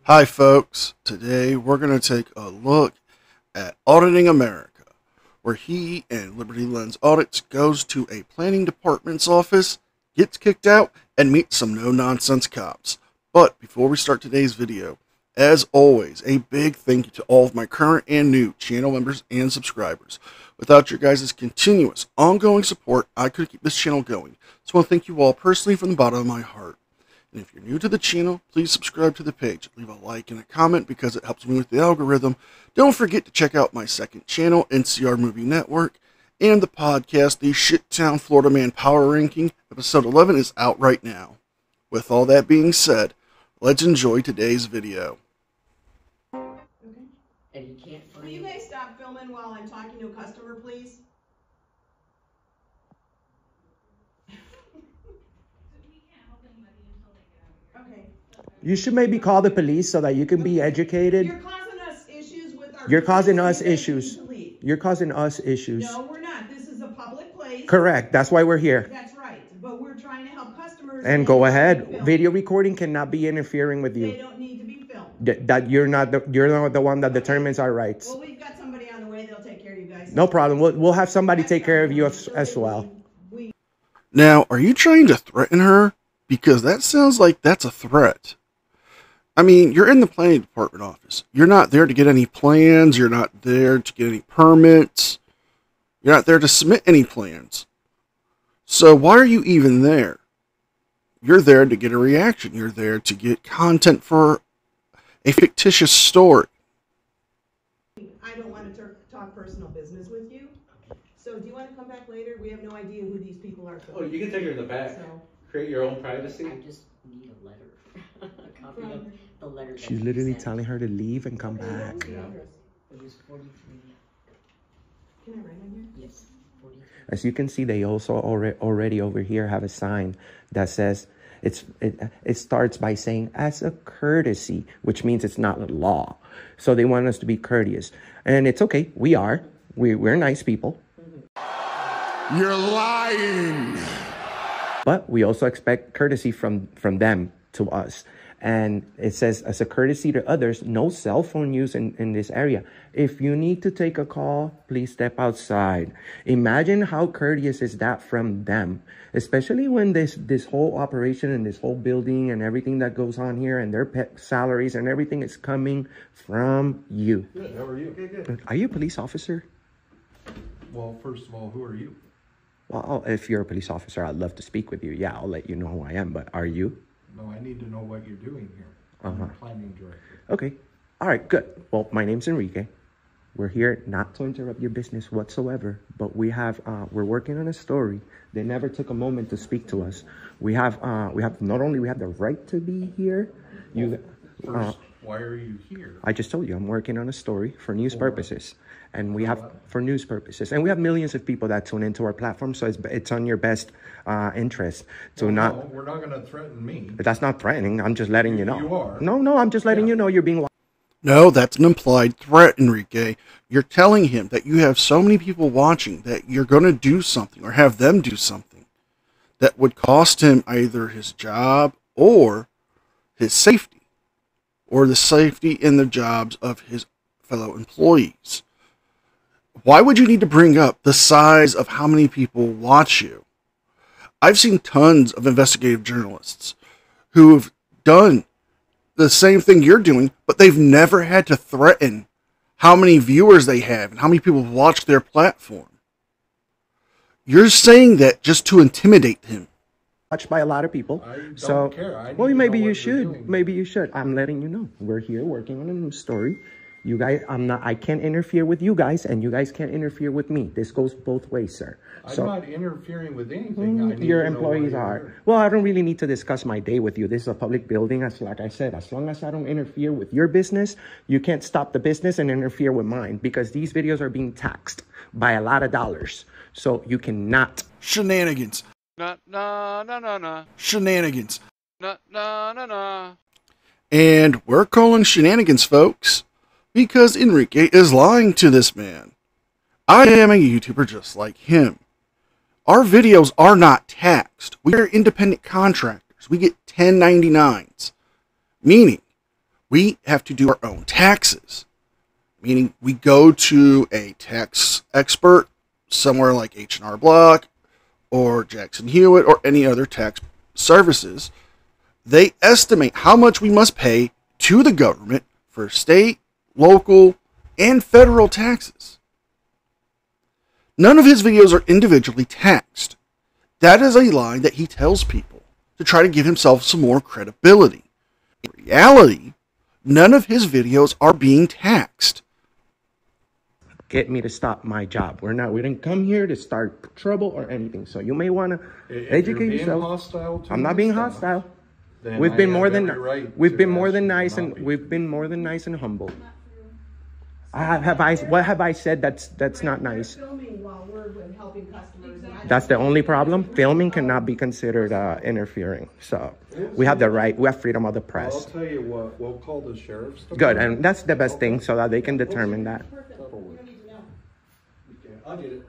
Hi folks, today we're going to take a look at Auditing America, where he and Liberty Lens Audits goes to a planning department's office, gets kicked out, and meets some no-nonsense cops. But before we start today's video, as always, a big thank you to all of my current and new channel members and subscribers. Without your guys' continuous, ongoing support, I couldn't keep this channel going. So I want to thank you all personally from the bottom of my heart. And if you're new to the channel, please subscribe to the page. Leave a like and a comment because it helps me with the algorithm. Don't forget to check out my second channel, NCR Movie Network, and the podcast, the Shittown Florida Man Power Ranking. Episode 11 is out right now. With all that being said, let's enjoy today's video. Okay. And you can't find. Will you guys stop filming while I'm talking to a customer, please? Okay. You should maybe call the police so that you can be educated. You're causing us issues with our. You're causing us business. issues. You leave. You're causing us issues. No, we're not. This is a public place. Correct. That's why we're here. That's right. But we're trying to help customers. And go ahead. Video recording cannot be interfering with They you. don't need to be filmed. That you're not the one that determines our rights. Well, we've got somebody on the way. They'll take care of you guys. No problem. We'll have somebody take care of you as well. Now, are you trying to threaten her? Because that sounds like that's a threat. I mean, you're in the planning department office. You're not there to get any plans. You're not there to get any permits. You're not there to submit any plans. So why are you even there? You're there to get a reaction. You're there to get content for a fictitious story. I don't want to talk personal business with you. So do you want to come back later? We have no idea who these people are. Oh, you can take her in the back. So. Create your own privacy. I just need a letter. A copy of the letter. that She's you literally sent. telling her to leave and come back. Yeah. It was 43. Can I write on here? Yes, 43. As you can see, they also already over here have a sign that says it starts by saying as a courtesy, which means it's not a law. So they want us to be courteous, and it's okay. We are. We're nice people. You're lying. But we also expect courtesy from them to us. And it says, as a courtesy to others, no cell phone use in this area. If you need to take a call, please step outside. Imagine how courteous is that from them, especially when this whole operation and this whole building and everything that goes on here and their pet salaries and everything is coming from you. Good, how are you? Okay, good. Are you a police officer? Well, first of all, who are you? Well, if you're a police officer, I'd love to speak with you. Yeah, I'll let you know who I am, but are you? No, I need to know what you're doing here. I'm the planning director. Okay. All right, good. Well, my name's Enrique. We're here not to interrupt your business whatsoever, but we're working on a story. They never took a moment to speak to us. We have not only we have the right to be here. First, why are you here? I just told you I'm working on a story for news purposes, and we have and we have millions of people that tune into our platform. So it's on your best interest to not. No, we're not going to threaten me. But that's not threatening. I'm just letting you know. You are. No, I'm just letting you know you're being. No, that's an implied threat, Enrique. You're telling him that you have so many people watching that you're going to do something or have them do something that would cost him either his job or his safety or the safety in the jobs of his fellow employees. Why would you need to bring up the size of how many people watch you? I've seen tons of investigative journalists who have done the same thing you're doing, but they've never had to threaten how many viewers they have and how many people watch their platform. You're saying that just to intimidate him. Watched by a lot of people. I don't So, care. I need well, to maybe know you what you're should. doing. Maybe you should. I'm letting you know. We're here working on a new story. You guys, I can't interfere with you guys, and you guys can't interfere with me. This goes both ways, sir. I'm not interfering with anything. I need Your to know why employees you're are. here. Well, I don't really need to discuss my day with you. This is a public building. Like I said, as long as I don't interfere with your business, you can't stop the business and interfere with mine, because these videos are being taxed by a lot of dollars. So you cannot. Shenanigans. No. Shenanigans. No. And we're calling shenanigans, folks, because Enrique is lying to this man. I am a YouTuber just like him. Our videos are not taxed. We are independent contractors. We get 1099s, meaning we have to do our own taxes. Meaning we go to a tax expert somewhere like H&R Block or Jackson Hewitt or any other tax services. They estimate how much we must pay to the government for state, local, and federal taxes. None of his videos are individually taxed. That is a lie that he tells people to try to give himself some more credibility. In reality, none of his videos are being taxed. Get me to stop my job. We didn't come here to start trouble or anything. So you may want to educate yourself. I'm not being hostile. We've been more than nice and humble. What have I said that's not nice? Filming while we're helping customers. That's the only problem. Filming cannot be considered interfering. So we have the right. We have freedom of the press. I'll tell you what. We'll call the sheriff's department. Good, and that's the best thing, so that they can determine that. I'll get it.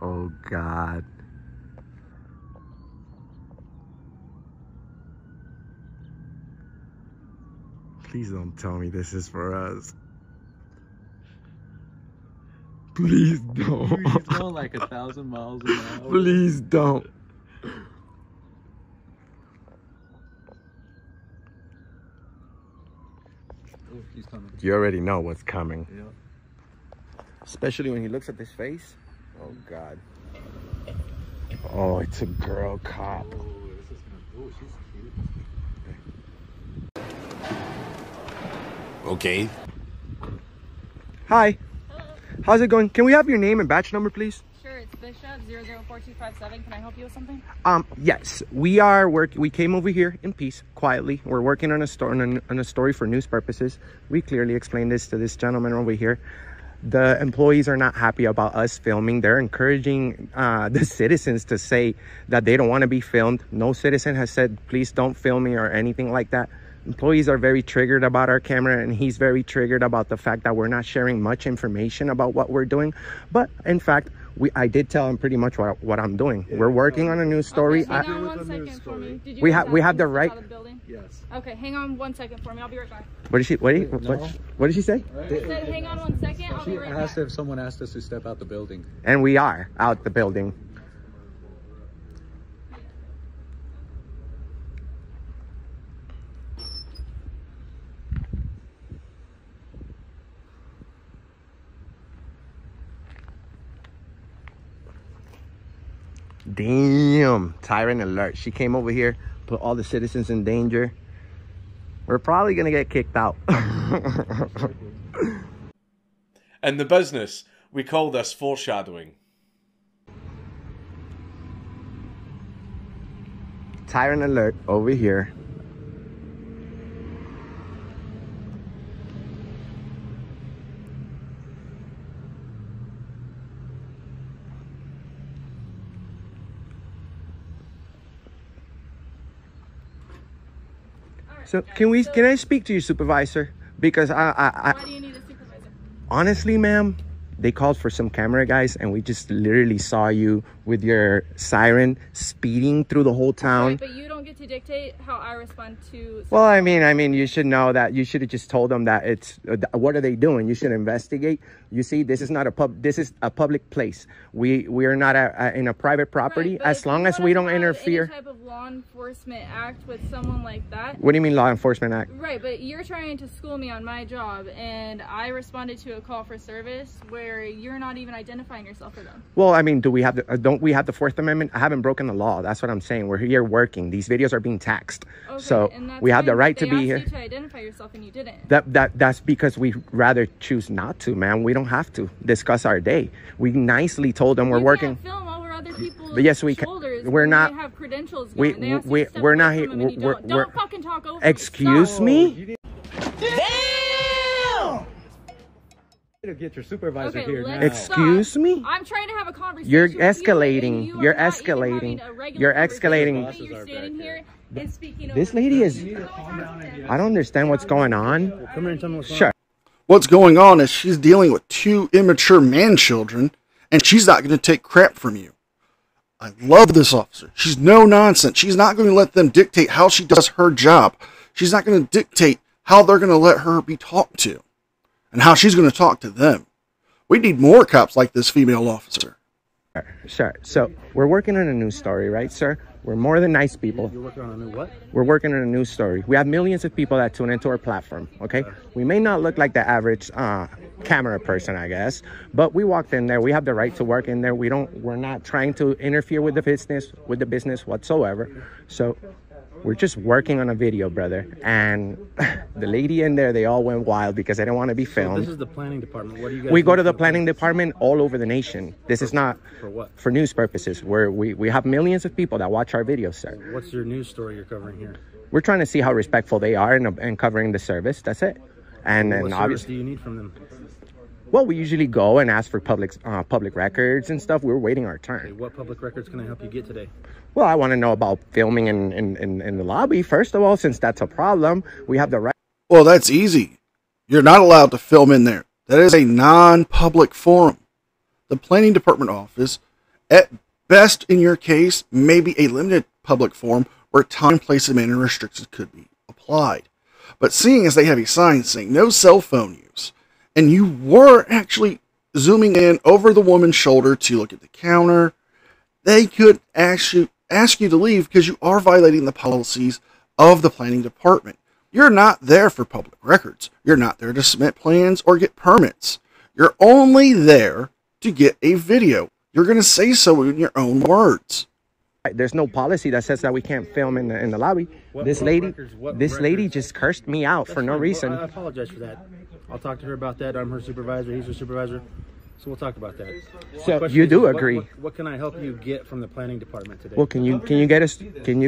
Oh God. Please don't tell me this is for us. Please don't. He's going like 1,000 miles an hour. Please don't. Oh, he's coming. You already know what's coming. Yeah. Especially when he looks at this face. Oh God. Oh, it's a girl cop. Oh, this is gonna. Oh, she's cute. Okay. Hi. Hello. How's it going? Can we have your name and batch number, please? Sure, it's Bishop 004257. Can I help you with something? Yes, we are we came over here in peace, quietly. We're working on a story for news purposes. We clearly explained this to this gentleman over here. The employees are not happy about us filming. They're encouraging the citizens to say that they don't want to be filmed. No citizen has said, please don't film me or anything like that. Employees are very triggered about our camera, and he's very triggered about the fact that we're not sharing much information about what we're doing. But in fact, I did tell him pretty much what I'm doing. Yeah, we're working on a news story. Okay, hang on 1 second for me. Did you we have the right. Yes. Okay, hang on 1 second for me. I'll be right back. What did she? What did she say? I said, hang on 1 second. I'll be right back. She asked if someone asked us to step out the building. And we are out the building. Damn, tyrant alert. She came over here, put all the citizens in danger. We're probably gonna get kicked out. In the business, we call this foreshadowing. Tyrant alert over here. So can I speak to your supervisor? Because Why do you need a supervisor? Honestly, ma'am, they called for some camera guys, and we just literally saw you with your siren speeding through the whole town. Right, but you don't get to dictate how I respond to. Well, I mean, you should know that. You should have just told them that it's. What are they doing? You should investigate. You see, this is not a pub. This is a public place. We are not in a private property. Right, as long as we don't interfere. Any type of law enforcement act with someone like that. What do you mean law enforcement act? Right, but you're trying to school me on my job, and I responded to a call for service where you're not even identifying yourself for them. Well, I mean, do we have the? Don't we have the Fourth Amendment? I haven't broken the law. That's what I'm saying. We're here working. These videos are being taxed, okay, so we have the right to be here. You to identify yourself, and you didn't. That's because we rather choose not to, man. We don't have to discuss our day. We nicely told them we're working. Can't film over other people's but yes, we can. We're not. Have credentials. We're not here. Don't fucking talk over. Excuse me. Damn! To get your supervisor here now. Excuse me? I'm trying to have a conversation. You're escalating. You You're escalating. You're escalating. You're standing here and speaking this lady is. I don't understand what's going on. Come here and tell me what's Sure. What's going on is she's dealing with two immature man children, and she's not going to take crap from you. I love this officer. She's no nonsense. She's not going to let them dictate how she does her job. She's not going to dictate how they're going to let her be talked to and how she's going to talk to them. We need more cops like this female officer. Sure. So we're working on a news story, right, sir? We're more than nice people. You're working on a new what? We're working on a news story. We have millions of people that tune into our platform, okay? We may not look like the average camera person, I guess, but we walked in there. We have the right to work in there. We're not trying to interfere with the business whatsoever. So we're just working on a video, brother. And the lady in there, they all went wild because they didn't want to be filmed. So this is the planning department. What do you guys? We go to the planning department all over the nation. This is not for what? For news purposes. We have millions of people that watch our videos, sir. What's your news story you're covering here? We're trying to see how respectful they are in covering the service. That's it. And What service obviously, do you need from them? well, we usually go and ask for public records and stuff. We're waiting our Okay, turn. what public records can I help you get today? Well, I want to know about filming in the lobby, first of all, since that's a problem. We have the right. Well, that's easy. You're not allowed to film in there. That is a non-public forum. The planning department office, at best in your case, maybe a limited public forum where time, place, and manner restrictions could be applied. But seeing as they have a sign saying no cell phone use, and you were actually zooming in over the woman's shoulder to look at the counter, they could ask you to leave because you are violating the policies of the planning department. You're not there for public records. You're not there to submit plans or get permits. You're only there to get a video. You're going to say so in your own words. There's no policy that says that we can't film in the lobby. This lady just cursed me out for no reason. I apologize for that. I'll talk to her about that. I'm her supervisor. He's her supervisor. So we'll talk about that. So you do agree? What can I help you get from the planning department today? Well, can you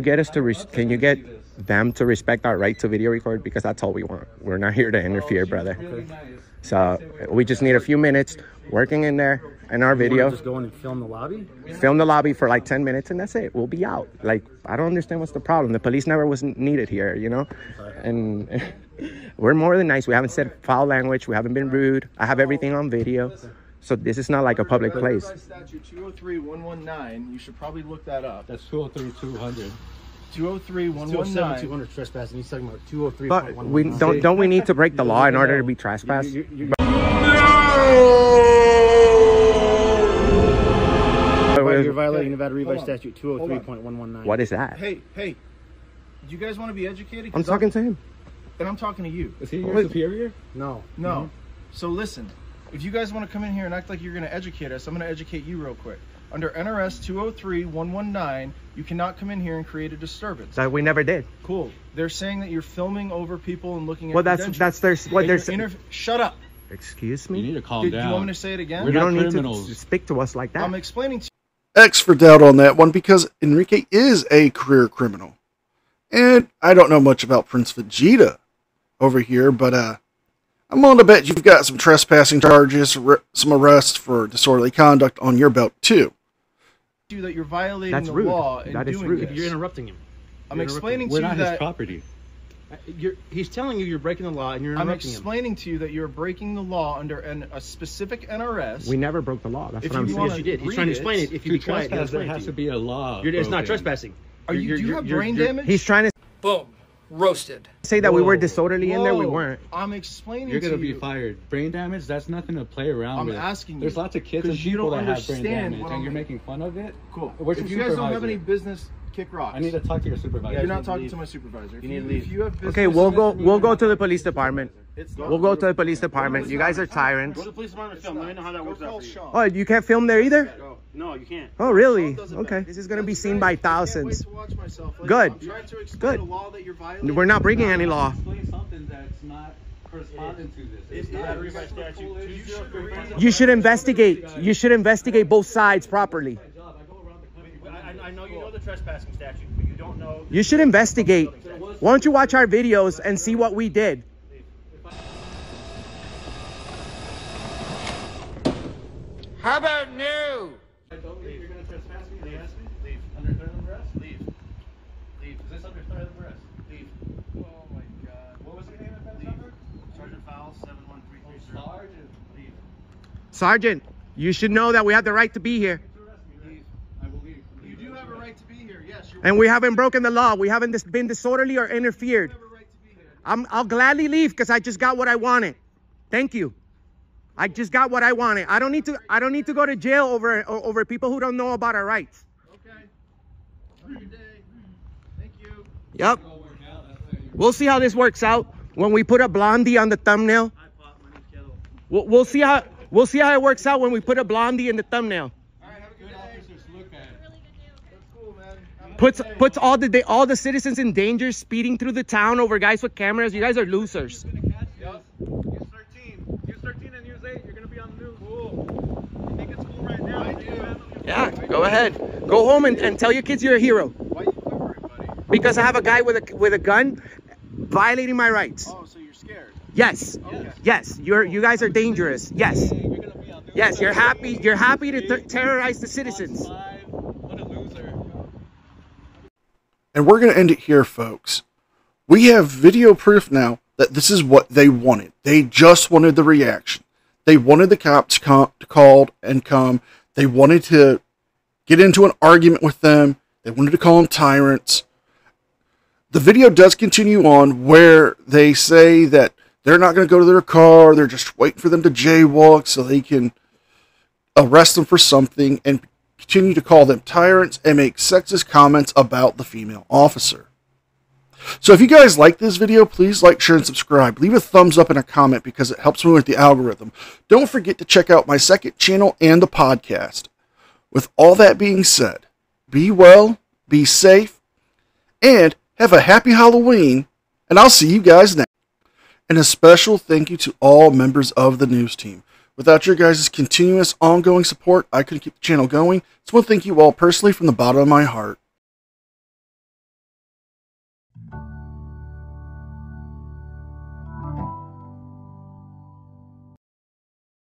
get them to respect our right to video record, because that's all we want. We're not here to interfere, brother. Okay. So we just need a few minutes working in there in our video. Just go in and film the lobby? Film the lobby for like 10 minutes and that's it. We'll be out. Like, I don't understand what's the problem. The police never was needed here, you know? And we're more than nice. We haven't said foul language. We haven't been rude. I have everything on video. So this is not like a public place. Statute 203-119. You should probably look that up. That's 203-200. 203-119. 200 trespassing. He's talking about 203. But we don't we need to break the law in order to be trespassed? You're violating Nevada Revised Statute 203.119. What is that? Hey, do you guys want to be educated? I'm talking to him. And I'm talking to you. Is he your superior? No. No. So listen, if you guys want to come in here and act like you're going to educate us, I'm going to educate you real quick. Under NRS 203-119, you cannot come in here and create a disturbance. That we never did. Cool. They're saying that you're filming over people and looking at Well, that's their what they're saying. Shut up. Excuse me? You need to calm Do down. you want me to say it again? We're You don't not need criminals. to speak to us like that. I'm explaining to X for doubt on that one because Enrique is a career criminal. And I don't know much about Prince Vegeta over here, but I'm willing to bet you've got some trespassing charges, some arrests for disorderly conduct on your belt too. you that you're violating That's the rude. law and That is doing rude. this. You're interrupting him. I'm explaining to We're you not his that property. He's telling you you're breaking the law and you're I'm interrupting him. explaining to you that you're breaking the law under a specific NRS. We never broke the law. That's If what I'm you saying. wanna Yes, you did. He's read trying to it, explain it. If you To be quiet, he'll trespass, there explain it has to to you. be a law. It's not broken. trespassing. Do you have brain damage? He's trying to Boom. Roasted. say that we were Whoa. disorderly in there. We Whoa. weren't. I'm explaining You're to gonna be you. fired. Brain damage, that's nothing to play around I'm with. asking you. There's lots of kids and 'Cause you people don't that have brain understand damage, what and I'm- you're making fun of it. Cool. Where's If your you guys don't have supervisor? any business, kick rocks. I need to talk to your supervisor. You're You not need to talking leave. to my supervisor. If You need to leave. If you have business, Okay, we'll go to the police department. It's We'll go to the police department. You guys are tyrants. Go to the police department and film. Let me know how that works out for you. Oh, you can't film there either? No, you can't. Oh, really? Okay. This is gonna be seen by thousands. Good. I'm trying to explain Good. the law that you're violating. We're not breaking any law. Explain something that's not corresponding to this. It's not Revised statute. You should investigate. You should investigate both sides properly. I know you know the trespassing statute, but you don't know. You should investigate. Why don't you watch our videos and see what we did? How about new? You're gonna trespass me? They asked me. Leave. Under threat of arrest? Leave. Leave. Is this under threat of arrest? Leave. Oh my God. What was your name at that number? Sergeant Fowles, 71330. Sergeant. Leave. Sergeant, You should know that we have the right to be here. You do have a right to be here. Yes. And we haven't broken the law. We haven't been disorderly or interfered. I'll gladly leave because I just got what I wanted. Thank you. I just got what I wanted. I don't need to go to jail over people who don't know about our rights. Okay. Have a good day. Thank you. Yep. We'll see how this works out when we put a blondie on the thumbnail. We'll see how it works out when we put a blondie in the thumbnail. Puts all the citizens in danger, speeding through the town over guys with cameras. You guys are losers. Yep. Use 13. Use 13 and use 8. You're gonna be on the news. Cool. You think it's cool right now? I do. Yeah, go ahead. Go home and tell your kids you're a hero. Why are you quivering, buddy? Because I have a guy with a gun violating my rights. Oh, so you're scared? Yes. Okay. Yes. You guys are dangerous. Yes. Yes. You're happy to terrorize the citizens. What a loser. And we're going to end it here, folks. We have video proof now that this is what they wanted. They just wanted the reaction. They wanted the cops to call and come. They wanted to get into an argument with them. They wanted to call them tyrants. The video does continue on where they say that they're not going to go to their car. They're just waiting for them to jaywalk so they can arrest them for something, and continue to call them tyrants and make sexist comments about the female officer. So if you guys like this video, please like, share, and subscribe. Leave a thumbs up and a comment because it helps me with the algorithm. Don't forget to check out my second channel and the podcast. With all that being said, be well, be safe, and have a happy Halloween, and I'll see you guys next. And a special thank you to all members of the news team. Without your guys' continuous ongoing support, I couldn't keep the channel going. So I want to thank you all personally from the bottom of my heart.